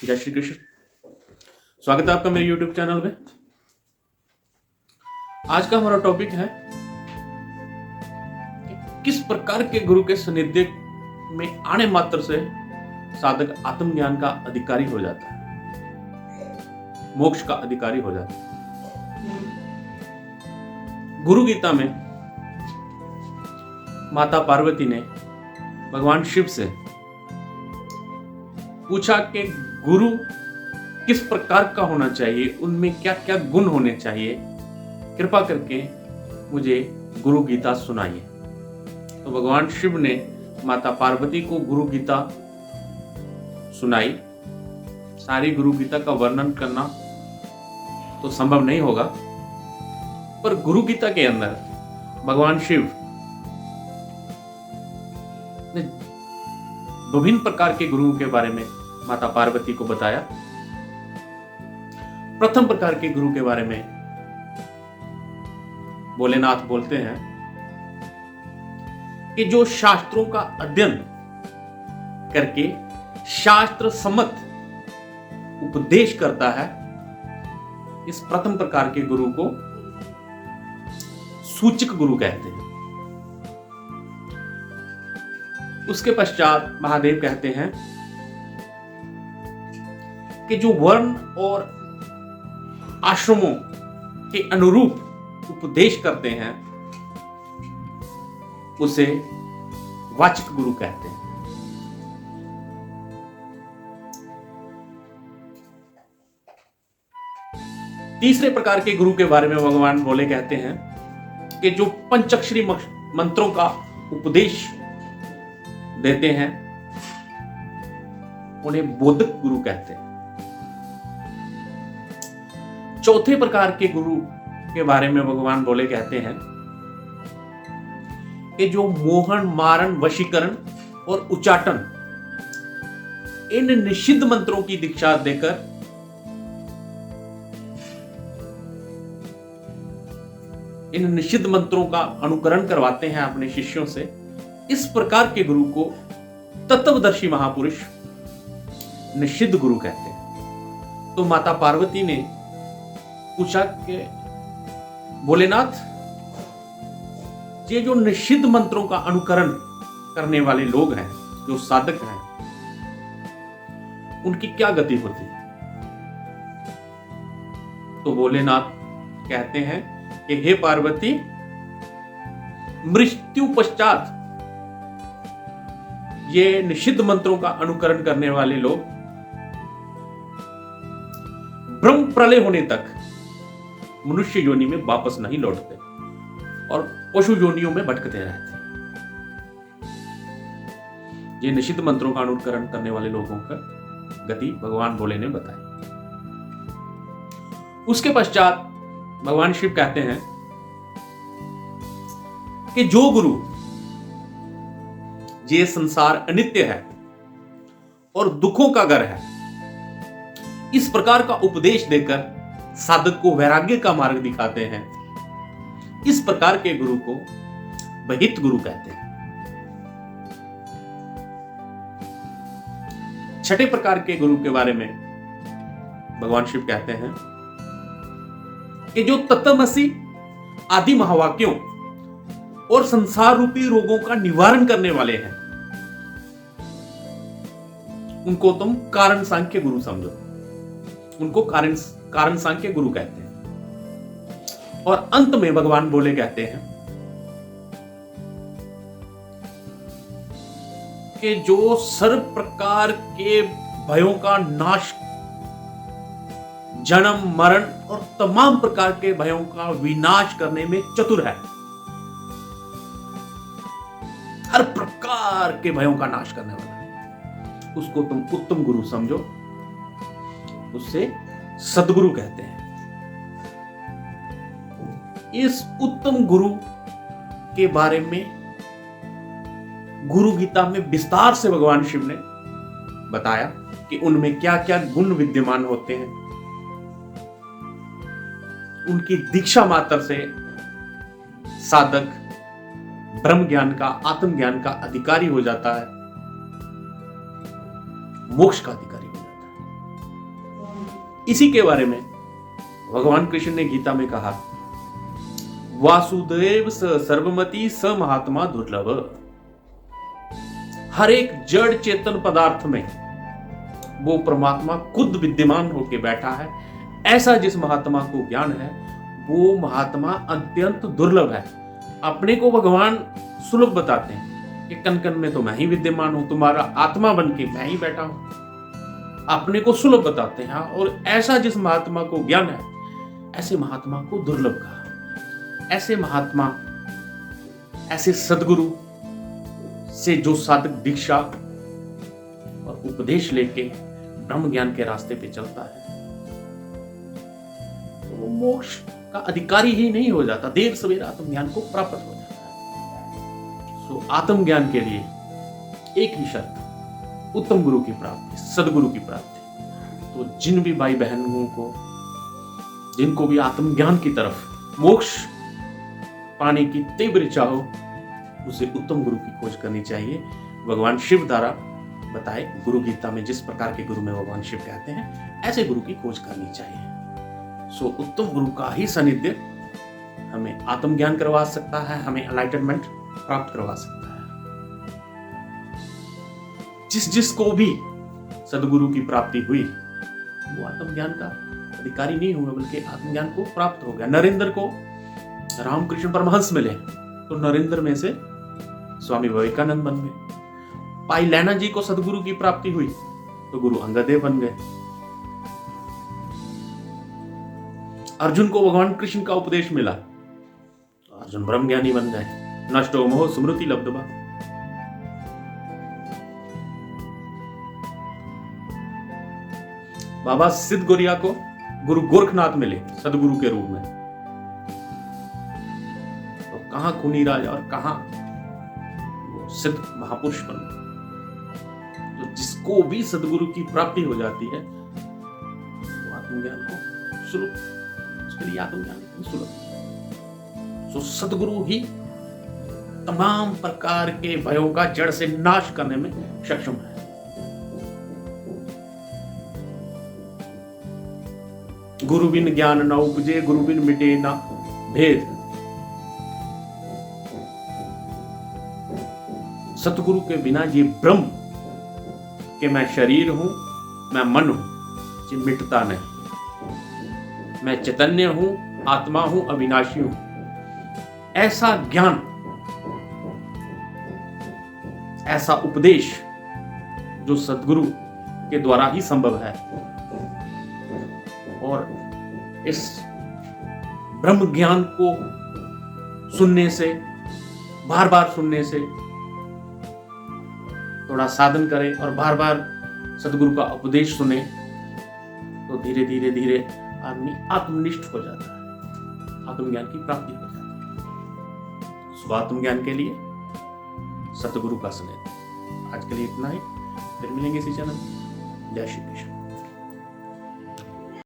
जय श्री कृष्ण। स्वागत है आपका मेरे YouTube चैनल में। आज का हमारा टॉपिक है कि किस प्रकार के गुरु के सानिध्य में आने मात्र से साधक आत्मज्ञान का अधिकारी हो जाता है, मोक्ष का अधिकारी हो जाता है। गुरु गीता में माता पार्वती ने भगवान शिव से पूछा कि गुरु किस प्रकार का होना चाहिए, उनमें क्या क्या गुण होने चाहिए, कृपा करके मुझे गुरु गीता सुनाइए। तो भगवान शिव ने माता पार्वती को गुरु गीता सुनाई। सारी गुरु गीता का वर्णन करना तो संभव नहीं होगा, पर गुरु गीता के अंदर भगवान शिव ने विभिन्न प्रकार के गुरुओं के बारे में माता पार्वती को बताया। प्रथम प्रकार के गुरु के बारे में भोलेनाथ बोलते हैं कि जो शास्त्रों का अध्ययन करके शास्त्र सम्मत उपदेश करता है, इस प्रथम प्रकार के गुरु को सूचक गुरु कहते हैं। उसके पश्चात महादेव कहते हैं कि जो वर्ण और आश्रमों के अनुरूप उपदेश करते हैं, उसे वाचक गुरु कहते हैं। तीसरे प्रकार के गुरु के बारे में भगवान भोले कहते हैं कि जो पंचाक्षरी मंत्रों का उपदेश देते हैं, उन्हें बोधक गुरु कहते हैं। चौथे प्रकार के गुरु के बारे में भगवान भोले कहते हैं कि जो मोहन, मारण, वशीकरण और उच्चाटन, इन निषिद्ध मंत्रों की दीक्षा देकर इन निषिद्ध मंत्रों का अनुकरण करवाते हैं अपने शिष्यों से, इस प्रकार के गुरु को तत्वदर्शी महापुरुष निषिद्ध गुरु कहते हैं। तो माता पार्वती ने पूछा कि भोलेनाथ, ये जो निषिद्ध मंत्रों का अनुकरण करने वाले लोग हैं, जो साधक हैं, उनकी क्या गति होती है? तो भोलेनाथ कहते हैं कि हे पार्वती, मृत्यु पश्चात ये निषिद्ध मंत्रों का अनुकरण करने वाले लोग ब्रह्म प्रलय होने तक मनुष्य योनि में वापस नहीं लौटते और पशु योनियों में भटकते रहते। ये निषिद्ध मंत्रों का अनुकरण करने वाले लोगों का गति भगवान भोले ने बताई। उसके पश्चात भगवान शिव कहते हैं कि जो गुरु, ये संसार अनित्य है और दुखों का घर है, इस प्रकार का उपदेश देकर साधक को वैराग्य का मार्ग दिखाते हैं, इस प्रकार के गुरु को बहित गुरु कहते हैं। छठे प्रकार के गुरु के बारे में भगवान शिव कहते हैं कि जो तत्वमसि आदि महावाक्यों और संसार रूपी रोगों का निवारण करने वाले हैं, उनको तुम कारण सांख्य गुरु समझो। उनको कारण सांख्य गुरु कहते हैं। और अंत में भगवान भोले कहते हैं कि जो सर्व प्रकार के भयों का नाश, जन्म, मरण और तमाम प्रकार के भयों का विनाश करने में चतुर है, हर प्रकार के भयों का नाश करने वाला है, उसको तुम उत्तम गुरु समझो, उससे सद्गुरु कहते हैं। इस उत्तम गुरु के बारे में गुरु गीता में विस्तार से भगवान शिव ने बताया कि उनमें क्या क्या गुण विद्यमान होते हैं। उनकी दीक्षा मात्र से साधक ब्रह्म ज्ञान का, आत्मज्ञान का अधिकारी हो जाता है, मोक्ष का अधिकारी हो जाता है। इसी के बारे में भगवान कृष्ण ने गीता में कहा, वासुदेव स सर्वमति स महात्मा दुर्लभ। हर एक जड़ चेतन पदार्थ में वो परमात्मा खुद विद्यमान होकर बैठा है। ऐसा जिस महात्मा को ज्ञान है वो महात्मा अत्यंत दुर्लभ है। अपने को भगवान सुलभ बताते हैं कि कन कन में तो मैं ही विद्यमान हूं, तुम्हारा आत्मा बन के मैं ही बैठा हूं। अपने को सुलभ बताते हैं। और ऐसा जिस महात्मा को ज्ञान है ऐसे महात्मा को दुर्लभ कहा। ऐसे महात्मा, ऐसे सदगुरु से जो साधक दीक्षा और उपदेश लेके ब्रह्म ज्ञान के रास्ते पे चलता है वो मोक्ष का अधिकारी ही नहीं हो जाता, देर सवेर आत्मज्ञान को प्राप्त हो जाता है। सो आत्मज्ञान के लिए एक ही शर्त, उत्तम गुरु की प्राप्ति, सदगुरु की प्राप्ति। तो जिन भी भाई बहनों को, जिनको भी आत्मज्ञान की तरफ, मोक्ष पाने की तीव्र इच्छा हो, उसे उत्तम गुरु की खोज करनी चाहिए। भगवान शिव द्वारा बताए गुरु गीता में जिस प्रकार के गुरु में भगवान शिव कहते हैं, ऐसे गुरु की खोज करनी चाहिए। सो उत्तम गुरु का ही सानिध्य हमें आत्मज्ञान करवा सकता है, हमें एनलाइटनमेंट प्राप्त करवा सकता है। जिस जिसको भी सदगुरु की प्राप्ति हुई वो आत्मज्ञान का अधिकारी नहीं हुआ, बल्कि आत्मज्ञान को प्राप्त हो गया। नरेंद्र को रामकृष्ण परमहंस मिले तो नरेंद्र में से स्वामी विवेकानंद बन गए। भाई लैना जी को सदगुरु की प्राप्ति हुई तो गुरु अंगदेव बन गए। अर्जुन को भगवान कृष्ण का उपदेश मिला तो अर्जुन ब्रह्मज्ञानी बन गए। नष्टो मोह स्मृति लब्धवा। बाबा सिद्ध गोरिया को गुरु गोरखनाथ मिले सदगुरु के रूप में, तो कहां खूनी राजा और कहां सिद्ध महापुरुष बन गए। तो जिसको भी सदगुरु की प्राप्ति हो जाती है तो आत्मज्ञान को सुलभ, उसके लिए आत्मज्ञान सुलभ। तो सदगुरु ही तमाम प्रकार के भयों का जड़ से नाश करने में सक्षम है। गुरु बिन ज्ञान न उपजे, गुरु बिन मिटे न भेद। सतगुरु के बिना ये ब्रह्म कि मैं शरीर हूं, मैं मन हूं, ये मिटता नहीं। मैं चैतन्य हूं, आत्मा हूं, अविनाशी हूं। ऐसा ज्ञान, ऐसा उपदेश जो सदगुरु के द्वारा ही संभव है। और इस ब्रह्म ज्ञान को सुनने से, बार बार सुनने से, थोड़ा साधन करें और बार बार सदगुरु का उपदेश सुने तो धीरे धीरे धीरे आदमी आत्मनिष्ठ हो जाता है, आत्मज्ञान की प्राप्ति हो जाती है। सो आत्मज्ञान के लिए सतगुरु का स्नेह। आज के लिए इतना ही, फिर मिलेंगे इसी चैनल। जय श्री कृष्ण।